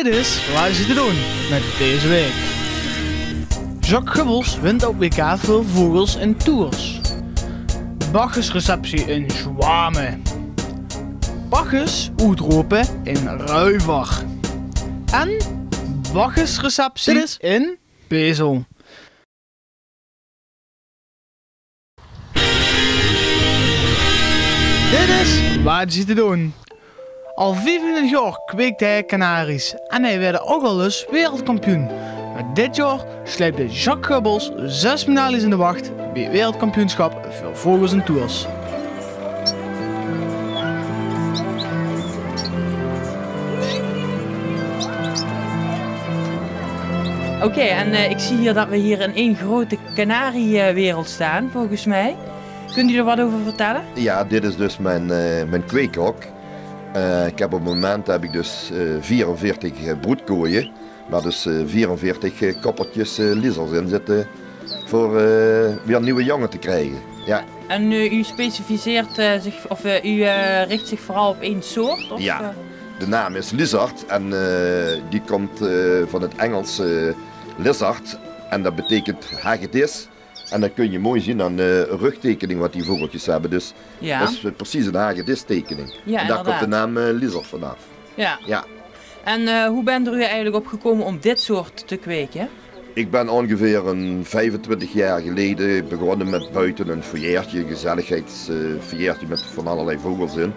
Dit is waar je te doen met deze week. Jacques Gubbels wint op WK veel vogels en tours. Bacchus receptie in Zwamen. Bacchus uitroepen in Ruiver. En Bacchus receptie in Bezel. Dit is wat je te doen. Al 25 jaar kweekte hij kanaries en hij werd ook al eens wereldkampioen. Maar dit jaar sleepte Jacques Gubbels 6 medailles in de wacht bij het wereldkampioenschap voor vogels en tours. Oké, en ik zie hier dat we hier in één grote kanariewereld staan, volgens mij. Kunt u er wat over vertellen? Ja, dit is dus mijn kweekhok. Ik heb op het moment dus 44 broedkooien, waar dus 44 koppertjes lizers in zitten voor weer nieuwe jongen te krijgen. Ja. En u specificeert zich, of u richt zich vooral op één soort? Of, Ja, de naam is lizard en die komt van het Engels lizard en dat betekent hagedis. En dan kun je mooi zien aan de rugtekening wat die vogeltjes hebben. Dus ja. dat is precies een hagedistekening. Ja, en daar komt de naam lizard vanaf. Ja. Ja. En hoe bent er u eigenlijk op gekomen om dit soort te kweken? Ik ben ongeveer een 25 jaar geleden begonnen met buiten een foyeertje, een gezelligheidsfoyeertje met van allerlei vogels in.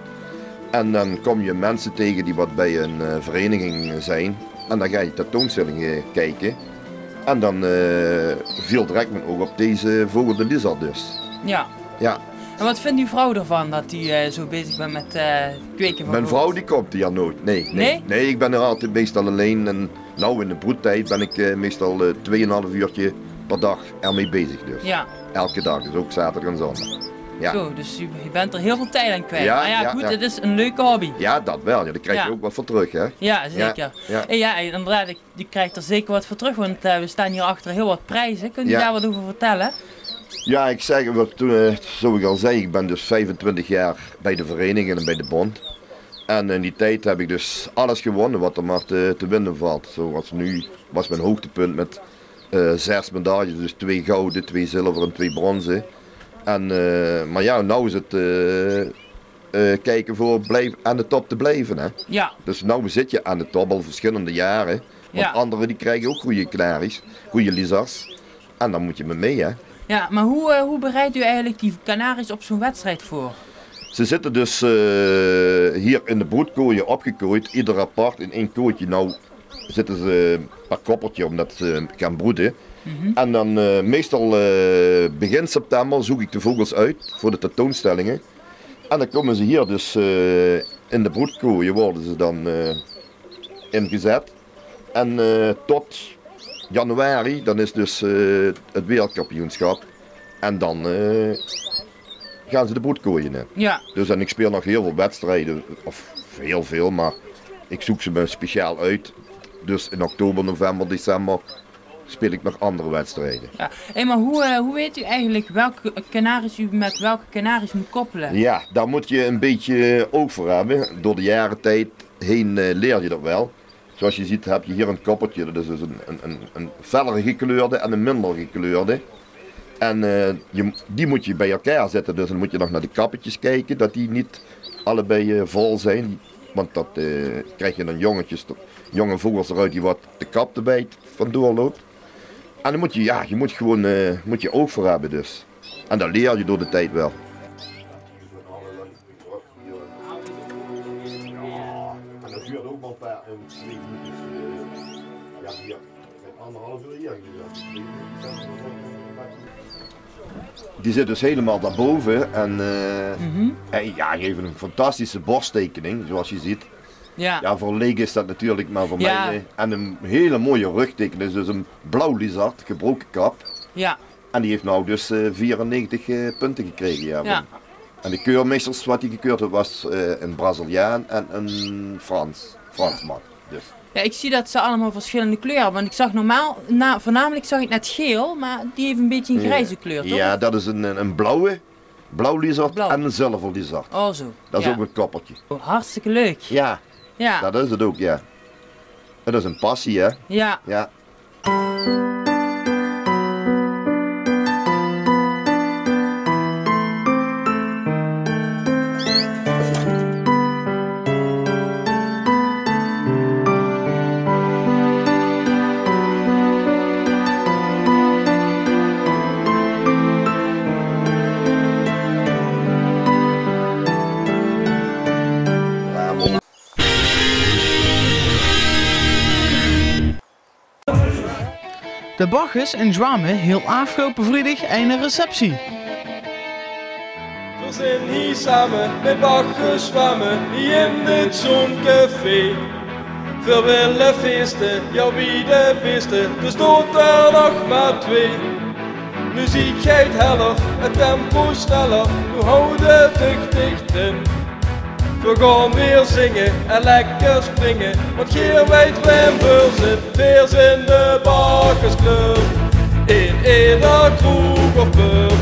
En dan kom je mensen tegen die wat bij een vereniging zijn. En dan ga je tentoonstellingen kijken. En dan viel direct mijn oog op deze vogel de lizard dus. Ja. Ja. En wat vindt uw vrouw ervan dat u zo bezig bent met kweken van Mijn vogels? vrouw die komt hier nooit. Nee, ik ben er altijd meestal alleen. En nou in de broedtijd ben ik meestal 2,5 uurtje per dag ermee bezig dus. Ja. Elke dag, dus ook zaterdag en zondag. Ja. Zo, dus u bent er heel veel tijd aan kwijt. Ja, Maar ja, ja, goed, ja. het is een leuke hobby. Ja, dat wel. Ja, daar krijg je Ja. ook wat voor terug, hè? Ja, zeker. Ja. En ja, inderdaad, je krijgt er zeker wat voor terug, want we staan hier achter heel wat prijzen. Kunt u Ja. daar wat over vertellen? Ja, ik zeg, zoals ik al zei, ik ben dus 25 jaar bij de vereniging en bij de bond. En in die tijd heb ik dus alles gewonnen wat er maar te winnen valt. Zoals nu was mijn hoogtepunt met 6 medailles, dus 2 gouden, 2 zilveren en 2 bronzen. En, maar ja, nou is het kijken voor aan de top te blijven. Hè? Ja. Dus nou zit je aan de top al verschillende jaren. Want Ja. anderen die krijgen ook goede kanaries, goede lizards. En dan moet je mee, hè. Ja, maar hoe bereidt u eigenlijk die kanaries op zo'n wedstrijd voor? Ze zitten dus hier in de broedkooien opgekooid, ieder apart in één kooitje. Nou zitten ze per koppeltje omdat ze gaan broeden. En dan meestal begin september zoek ik de vogels uit voor de tentoonstellingen. En dan komen ze hier dus in de broedkooien worden ze dan ingezet. En tot januari, dan is dus het wereldkampioenschap. En dan gaan ze de broedkooien in. Ja. Dus en ik speel nog heel veel wedstrijden, of heel veel, maar ik zoek ze me speciaal uit. Dus in oktober, november, december speel ik nog andere wedstrijden. Ja. Hey, maar hoe weet u eigenlijk welke kanaries u met welke kanaries moet koppelen? Ja, daar moet je een beetje oog voor hebben. Door de jaren tijd heen leer je dat wel. Zoals je ziet heb je hier een koppeltje, dat is dus een fellere gekleurde en een minder gekleurde. En die moet je bij elkaar zetten, dus dan moet je nog naar de kappetjes kijken, dat die niet allebei vol zijn. Want dat krijg je dan jonge vogels eruit die wat de kap erbij vandoor loopt. En dan moet je moet gewoon moet je oog voor hebben dus. En dat leer je door de tijd wel. En dat duurt ook maar een paar ja, hier, anderhalf uur hier. Die zit dus helemaal daarboven en ja, geven een fantastische borsttekening, zoals je ziet. Ja. Ja, voor leek is dat natuurlijk, maar voor Ja. mij en een hele mooie rugtekening, dus een blauw lizard, gebroken kap. Ja. En die heeft nou dus 94 punten gekregen. Ja. Ja. En de keurmeesters wat hij gekeurd had was een Braziliaan en een Fransman. Dus. Ja, ik zie dat ze allemaal verschillende kleuren hebben, want ik zag voornamelijk zag ik net geel, maar die heeft een beetje een grijze kleur, toch? Ja, dat is een blauw lizard Blauw. en een zilver lizard. Oh zo. Dat is ja. ook een koppertje. Oh, hartstikke leuk. Ja, Ja. dat is het ook, ja. Dat is een passie, hè? Ja. Ja. De Bacchus in Zwamen hield afgelopen vrijdag een receptie. We zijn hier samen met Bacchus zwemmen, hier in dit zoncafé. We willen feesten, ja wie de beste, dus doet er nog maar 2. Muziekheid heller, het tempo sneller, we houden dicht in. We gaan weer zingen en lekker springen, want hier weet wem we zit. Weer in de Bacchusclub, in ieder kroeg of pub.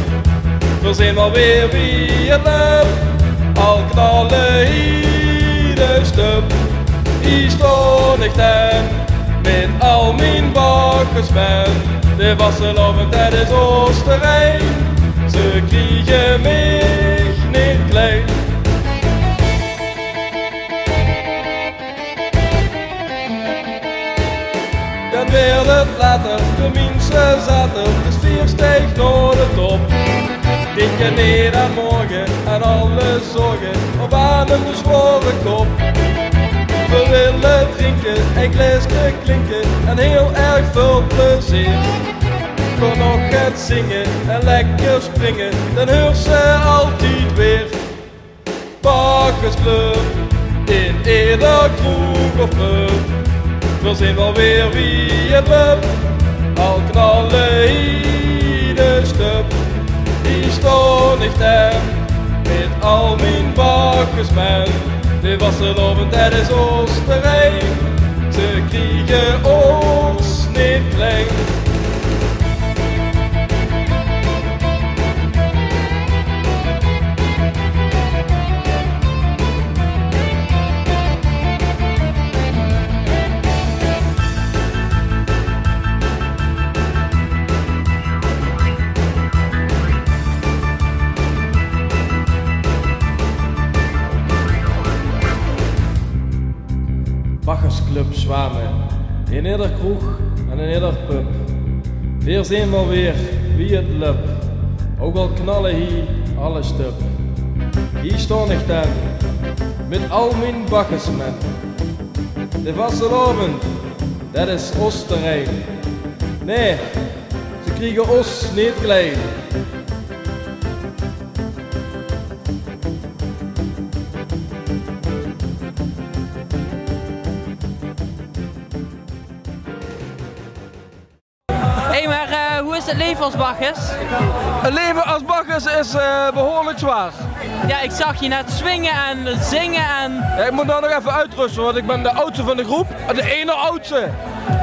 We zijn alweer wie het lukt, al knallen hier de stub. Hier stond ik dan, met al mijn Bacchusmen. De wasselovend, dat is Oostenrijk, ze kriegen mij niet klein. Dan werd het later, de mensen zaten, de sfeer steeg naar de top. Denk neer aan morgen, aan alle zorgen, op aan een bezworen kop. We willen drinken en glaasje klinken, en heel erg veel plezier. Kon nog het zingen en lekker springen, dan hoor ze altijd weer. Bacchusclub, in ieder kroeg of pub. We zijn wel weer wie het lukt, al knallen hier de stub. Die stond ik daar, met al mijn Bacchusmen. De wasselovend, dat is Oostenrijk, ze kriegen ons niet klein. Bacchusclub Zwamen, in ieder kroeg en in ieder pub. Weer zien we weer wie het lukt, ook al knallen hier alle stub. Hier stond ik dan, met al mijn Bacchusmen. De vasselovend, dat is Oostenrijk. Nee, ze kriegen ons niet klein. Hoe is het leven als Bacchus? Het leven als Bacchus is behoorlijk zwaar. Ja, ik zag je net swingen en zingen en... Ja, ik moet nou nog even uitrusten, want ik ben de oudste van de groep. De ene oudste.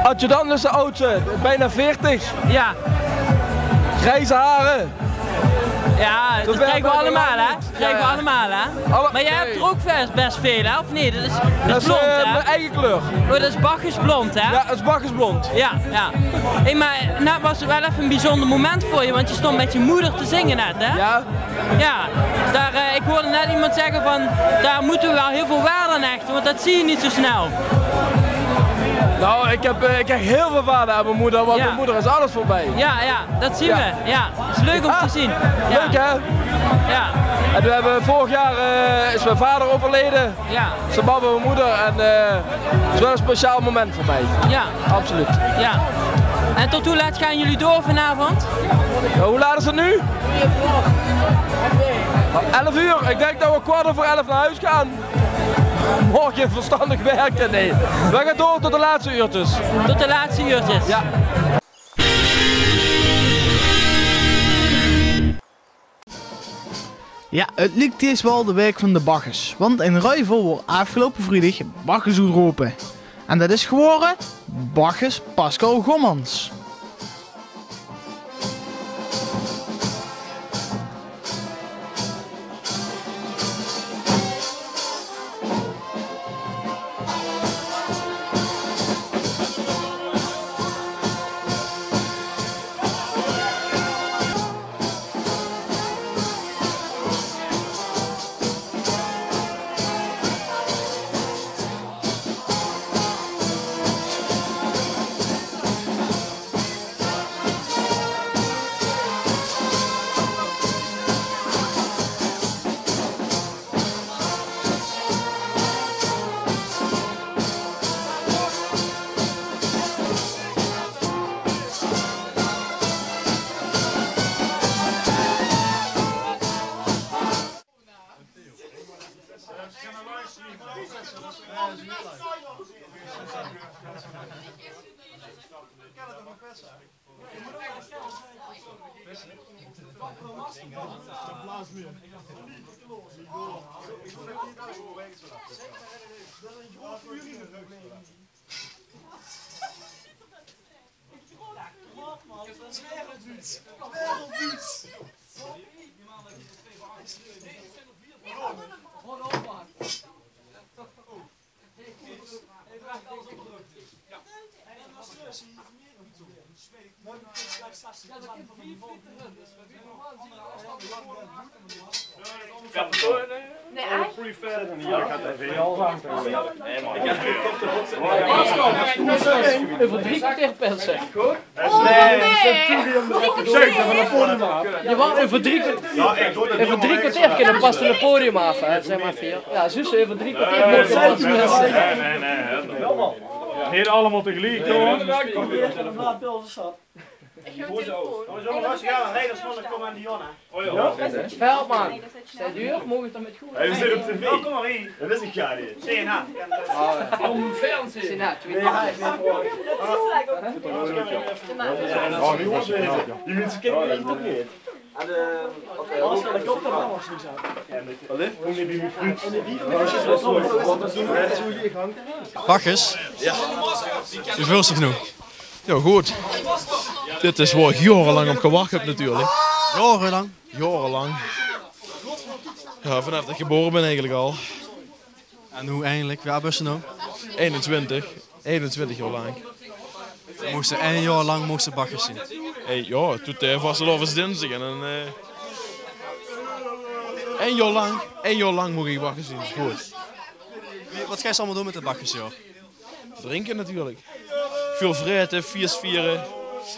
Adjudant is de oudste, bijna 40. Ja. Grijze haren. Ja, dat krijgen we allemaal, hè? Dat krijgen we allemaal, hè? Maar jij hebt er ook best veel, hè? Of niet? Dat is blond, hè? Mijn eigen kleur. Oh, dat is Bacchus blond, hè? Ja, dat is Bacchus blond. Ja, ja. Hey, maar net was het wel even een bijzonder moment voor je, want je stond met je moeder te zingen net, hè? Ja. Ja, daar, ik hoorde net iemand zeggen van, daar moeten we wel heel veel waarde aan hechten, want dat zie je niet zo snel. Nou, ik krijg heel veel waarde aan mijn moeder, want mijn moeder is alles voorbij. Ja, ja, dat zien we. Ja, het is leuk om te zien. Ja. Leuk, hè? Ja. En we hebben vorig jaar is mijn vader overleden. Ja. Zijn mama en mijn moeder. En het is wel een speciaal moment voor mij. Ja. Absoluut. Ja. En tot hoe laat gaan jullie door vanavond? Ja, hoe laat is het nu? 11 uur. Ik denk dat we 11:15 naar huis gaan. Morgen verstandig werken, nee. We gaan door tot de laatste uurtjes. Tot de laatste uurtjes? Ja. Ja, het lijkt deze wel de week van de Bacchus. Want in Ruivel wordt afgelopen vrijdag Bacchus uitgeroepen. En dat is geworden Bacchus Pascal Gommans. Over 3 kwartier persen. Je wacht even 3 kwartier kunnen passen het podium af. Zeg maar 4. Ja, zus even 3 kwartier passen. Nee. Niet allemaal tegelijk, hoor. Veldman, zij duur, mogen het dan met goed? Hij zit op tv. Kom maar hier. Dat is een gaar hier. Senaat. Om fernsehen. Senaat, Je moet ze kijken, toch niet? Bacchus? Ja. Je voelt zich genoeg? Ja, goed. Dit is waar ik jarenlang op gewacht heb natuurlijk. Jarenlang? Jarenlang. Ja, vanaf dat ik geboren ben eigenlijk al. En hoe eindelijk? Ja, bussen nou? 21 jaar lang. Moest ze 1 jaar lang Bacchus zien? Hey, ja, toen was het over dinsdag en dan... 1 jaar lang mocht ik Bacchus zien, goed. Wat ga je allemaal doen met de Bacchus, joh? Drinken natuurlijk. Veel vreten, feest vieren.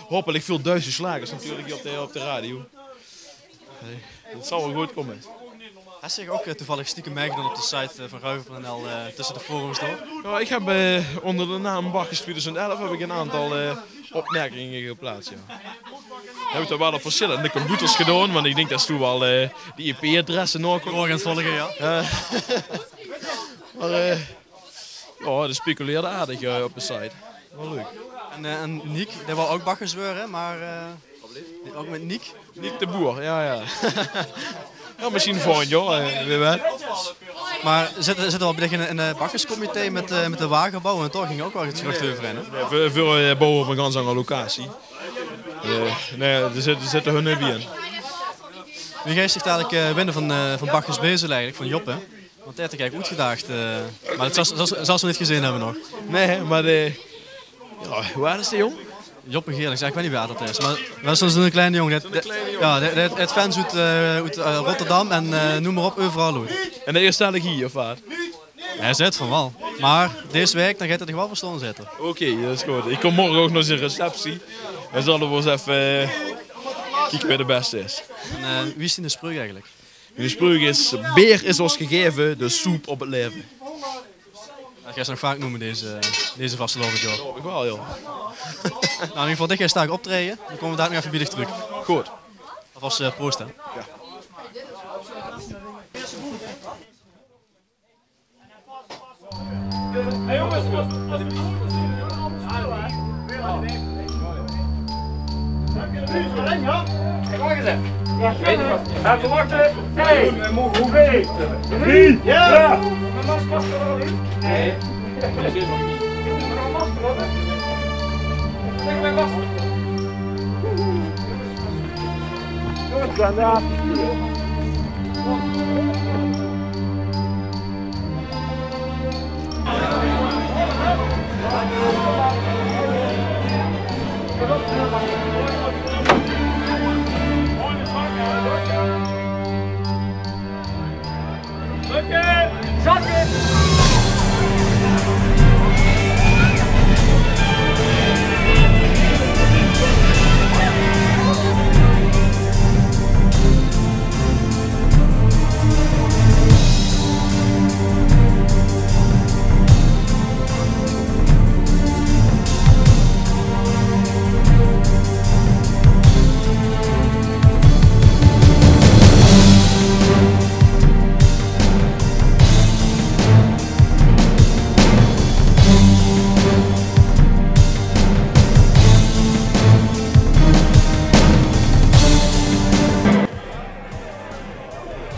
Hopelijk veel Duitse slagers natuurlijk hier op de radio. Het zal wel goed komen. Hij zich ook toevallig stiekem meegedaan op de site van Ruiver.nl tussen de forums door? Ja, ik heb onder de naam Bacchus 2011 heb ik een aantal opmerkingen geplaatst. Ja. Heb ik toch wel op verschillende computers gedaan, want ik denk dat is toen wel die IP-adressen nog aan het volgen, ja. Maar ja, dat speculeerde aardig op de site. Wel leuk. En Niek, die wil ook Bacchus worden, maar ook met Niek? Niek de Boer, ja. Ja, misschien volgend jaar, wie weet. Maar zitten we al in een Bacchuscomité met de wagenbouw en toch ging ook wel iets gerucht over in, hè? Ja, veel bouwen op een ganz andere locatie. Nee, er zitten hun niet in. Wie gaat zich eigenlijk winnen van Bacchus Bezel eigenlijk, van Joppe? Want hij heeft eigenlijk uitgedaagd, maar dat zal ze niet gezien hebben nog. Nee, maar hoe oud is die jong? Joppe Geerlijk, ik weet niet wie oud dat is, maar dat is een kleine jongen. Ja, het fans uit Rotterdam en noem maar op, overal uit. En de eerste sta ik hier, of wat? Hij zit van wel, maar deze week dan gaat hij toch wel verstaan zitten. Oké, dat is goed. Ik kom morgen ook nog eens een receptie. Dan zullen we eens even kijken wie de beste is. En wie is in de spreuk eigenlijk? De spreuk is, beer is ons gegeven, de soep op het leven. Dat ga je ze nog vaak noemen, deze vaste loverjob. Dat hoop ik wel, joh. Nou, in ieder geval, dit ga je sta ik optreden. Dan komen we daar nog even biedig terug. Goed. Alvast proost, hè. Ja. Hey jongens, even wachten. Hey, hoeveel? 3? Ja! Mijn masker past er al in? Nee. Dat is nog niet. Ik moet er al masker op, hè? Kijk mijn masker. Jongens, gaan daar. Zakken!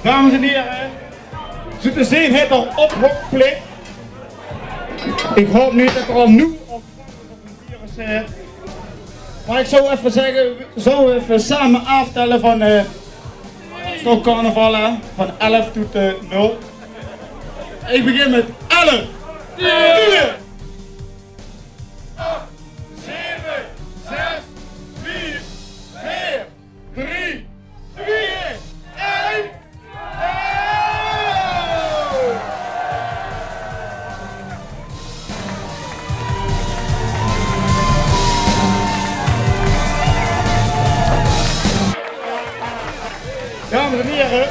Dames en heren, Zoete Zeen heeft al ophokplicht. Ik hoop niet dat er al nu op een virus is. Maar ik zou even zeggen, zo even samen aftellen van Stokcarnaval, van 11 tot 0. Ik begin met 11, 4, 8, 7, 6, 4, 3, 2, 1. Dames en heren,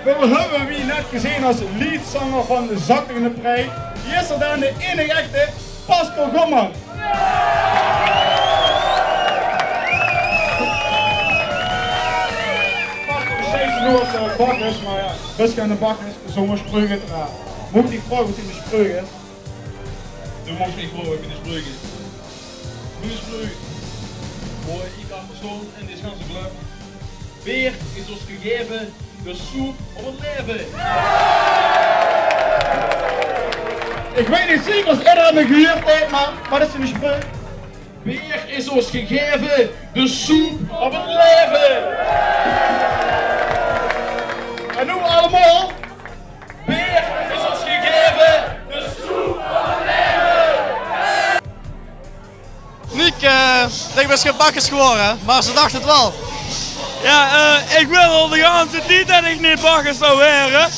we hebben wie net gezien als leadzanger van de Zak in de Prei. Hier is er dan de enige echte Pascal Gomman. Pascal is steeds nooit bakkers, maar ja, best aan de bakkers, zomaar spreugen te raden. Moet ik vragen wat in de spreugen? Du mag niet vragen in de spreugen. Hoe is spreugen? Voor ieder persoon in deze ganse club. Beer is ons gegeven de soep op het leven. Ik weet niet zeker als iedereen aan de gehuurd heeft, maar dat is een spreuk. Beer is ons gegeven de soep op het leven. En nu allemaal. Beer is ons gegeven de soep op het leven. Niek, ik ben geen bakkers geworden, maar ze dacht het wel. Ja, ik wil al de hele tijd dat ik niet bakker zou worden.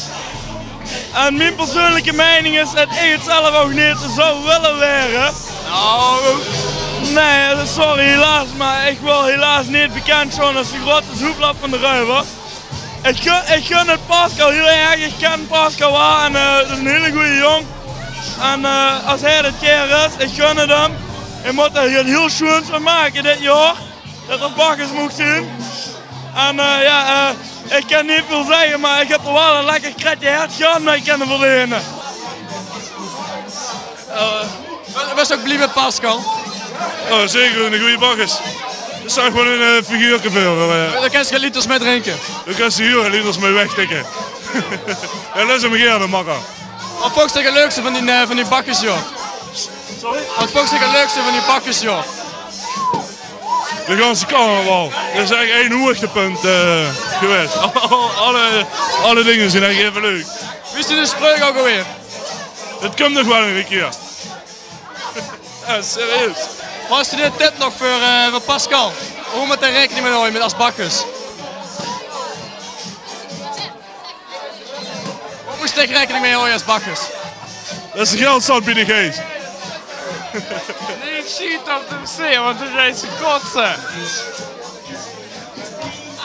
En mijn persoonlijke mening is dat ik het zelf ook niet zou willen worden. Nou, nee, sorry helaas, maar ik wil helaas niet bekend staan als de grote zoeplap van de Ruiver. Ik gun het Pascal heel erg, ik ken Pascal wel en dat is een hele goede jong. En als hij dit keer is, ik gun het hem. Hij moet er heel schoons van maken dit jaar, dat er bakkers moet zien. En ik kan niet veel zeggen, maar ik heb er wel een lekker kratje hert gehad mee kunnen verdienen. was ook blij met Pascal. Oh, zeker, een goede bakkers. Dat is gewoon een figuurke veel. Daar kan je geen liters mee drinken. Daar kan je hier liters mee wegtikken. Ja, dat is hem geen makker. Wat volgens je het leukste van die bakkers, joh? Sorry? Wat volgens je het leukste van die bakkers, joh? De ganse carnaval. Dat is eigenlijk één hoogtepunt geweest. Alle dingen zijn eigenlijk even leuk. Wist je de spreuk ook alweer? Het komt nog wel een keer. Ja, serieus. Maar is er dit tip nog voor Pascal? Hoe moet hij rekening mee houden met als bakkers? Hoe moest hij rekening mee houden als bakkers? Dat is de geldstand bij de geest. Nee, ik zie het op de wc, want er zijn ze kotsen.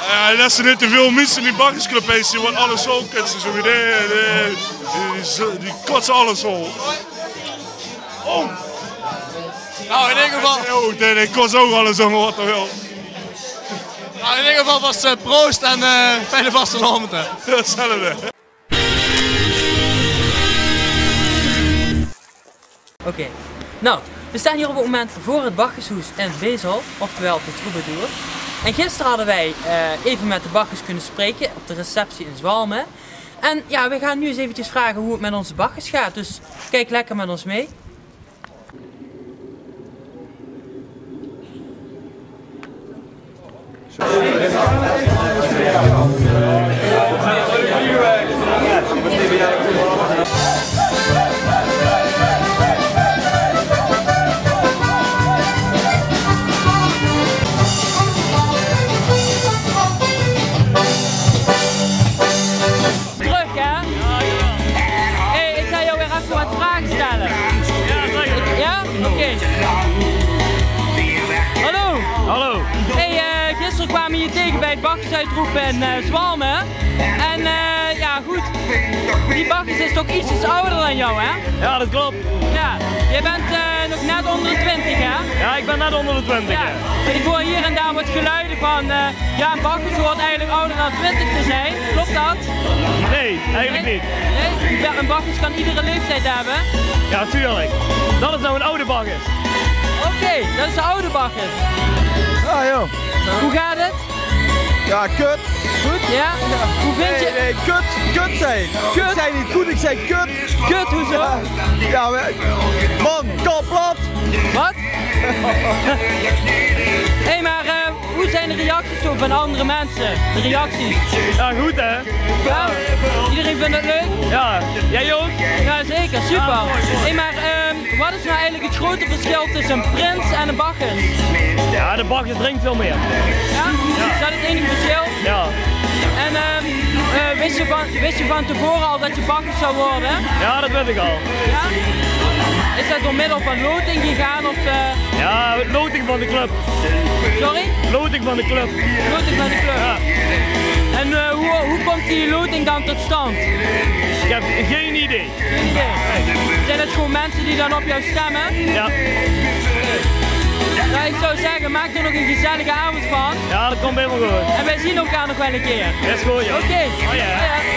Ja, dat ze niet te veel mensen in die bakkersclub heeft, want alles zo kutsen. Zo, die kotsen alles zo. Oh! Nou, in ieder geval... Die kotsen ook alles zo, wat er wil. Nou, in ieder geval was proost en fijne vastelavond. Hetzelfde. Oké, nou, we staan hier op het moment voor het Bacchushoes in Bezel, oftewel de Troubadour. En gisteren hadden wij even met de bakkers kunnen spreken op de receptie in Zwalmen. En ja, we gaan nu eens eventjes vragen hoe het met onze bakkers gaat, dus kijk lekker met ons mee. Gisteren kwamen we hier tegen bij het bakkersuitroepen in Zwalmen. En ja goed, die bakkers is toch ietsjes ouder dan jou, hè? Ja, dat klopt. Ja, jij bent nog net onder de 20, hè? Ja, ik ben net onder de 20. Ja, en ik hoor hier en daar wat geluiden van, ja, een bakkers hoort eigenlijk ouder dan 20 te zijn. Klopt dat? Nee, eigenlijk niet. Nee? Een bakkers kan iedere leeftijd hebben? Ja, tuurlijk. Dat is nou een oude bakkers. Oké, dat is de oude bakkers. Ah joh. Hoe gaat het? Ja, kut. Goed, ja? Hoe vind je... Nee, kut zijn. Kut? Ik zei niet goed, ik zei kut. Kut, hoezo? Ja, man, kapot. Wat? Hé, maar hoe zijn de reacties zo van andere mensen? De reacties? Ja, goed hè? Ja? Iedereen vindt het leuk? Ja, jij ook? Ja, zeker, super. Hé, maar wat is nou eigenlijk het grote verschil tussen een Prins en een Bacchus? Ja, de Bacchus drinkt veel meer. Ja? Is dat het enige verschil? Ja. En wist je van tevoren al dat je Bacchus zou worden? Ja, dat weet ik al. Ja? Is dat door middel van loting gegaan of... Ja, loting van de club. Sorry? Loting van de club. Loting van de club. Ja. En hoe komt die loting dan tot stand? Ik heb geen idee. Geen idee. Zijn het gewoon mensen die dan op jou stemmen? Ja. Nou, ik zou zeggen, maak er nog een gezellige avond van. Ja, dat komt helemaal goed. En wij zien elkaar nog wel een keer. Dat is goed, joh. Oké. Oh, ja. Ja.